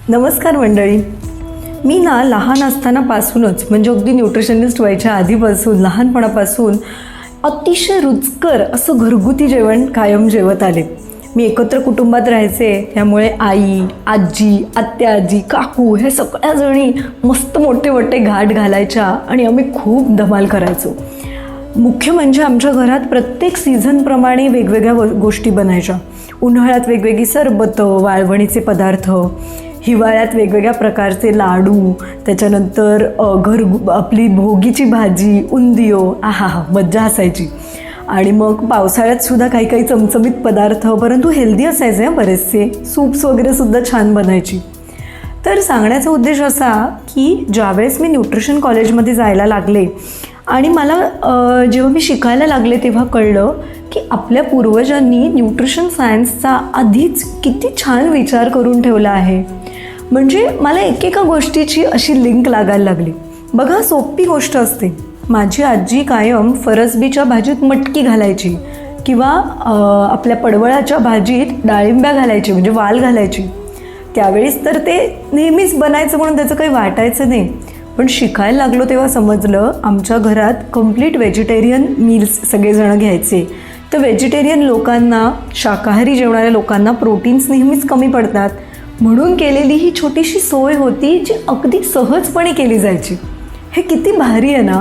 नमस्कार मंडळी. मी लहान असतानापासूनच म्हणजे अगदी न्यूट्रिशनिस्ट व्हायच्या आधीपासून लहानपणापासून अतिशय रुचकर असं घरगुती जेवण कायम जेवत आले. मी एकत्र कुटुंबात राहायचे, त्यामुळे आई, आजी, आत्या आजी, काकू हे सगळ्या जणी मस्त मोठे मोठे घाट घालायच्या आणि आम्ही खूप धमाल करायचो. मुख्य म्हणजे आमच्या घरात प्रत्येक सीझनप्रमाणे वेगवेगळ्या गोष्टी बनायच्या. उन्हाळ्यात वेगवेगळी सरबतं, वाळवणीचे पदार्थ, हिवाळ्यात वेगवेगळ्या प्रकारचे लाडू, त्याच्यानंतर आपली भोगीची भाजी, उंदियो, आहा मज्जा असायची. आणि मग पावसाळ्यातसुद्धा काही काही चमचमीत पदार्थ, परंतु हेल्दी असायचे बरेचसे. सूप्स वगैरेसुद्धा छान बनायची. तर सांगण्याचा उद्देश असा की ज्यावेळेस मी न्यूट्रिशन कॉलेजमध्ये जायला लागले आणि मला जेव्हा मी शिकायला लागले तेव्हा कळलं की आपल्या पूर्वजांनी न्यूट्रिशन सायन्सचा आधीच किती छान विचार करून ठेवला आहे. म्हणजे मला एकेका गोष्टीची अशी लिंक लागायला लागली. बघा, सोपी गोष्ट असते. माझी आजी कायम फरसबीच्या भाजीत मटकी घालायची किंवा आपल्या पडवळाच्या भाजीत डाळिंब्या घालायची, म्हणजे वाल घालायची. त्यावेळेस तर ते नेहमीच बनायचं म्हणून त्याचं काही वाटायचं नाही. पण शिकायला लागलो तेव्हा समजलं आमच्या घरात कम्प्लीट व्हेजिटेरियन मील्स सगळेजण घ्यायचे. तर व्हेजिटेरियन लोकांना, शाकाहारी जेवणाऱ्या लोकांना प्रोटीन्स नेहमीच कमी पडतात, म्हणून केलेली ही छोटीशी सोय होती जी अगदी सहजपणे केली जायची. हे किती भारी आहे ना.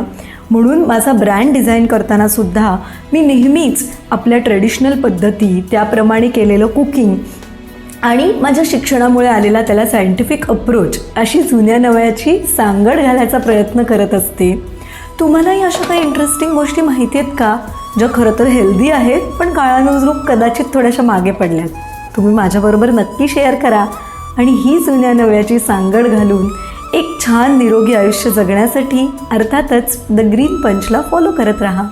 म्हणून माझा ब्रँड डिझाईन करताना सुद्धा मी नेहमीच आपल्या ट्रेडिशनल पद्धती, त्याप्रमाणे केलेलं कुकिंग आणि माझ्या शिक्षणामुळे आलेला त्याला सायंटिफिक अप्रोच, अशी जुन्या नव्याची सांगड घालायचा प्रयत्न करत असते. तुम्हालाही अशा काही इंटरेस्टिंग गोष्टी माहिती आहेत का, ज्या खरं तर हेल्दी आहेत पण काळानुरूप कदाचित थोड्याशा मागे पडल्यात? तुम्ही माझ्याबरोबर नक्की शेअर करा आणि ही जुन्या नव्याची सांगड घालून एक छान निरोगी आयुष्य जगण्यासाठी अर्थातच द ग्रीन पंचला फॉलो करत राहा.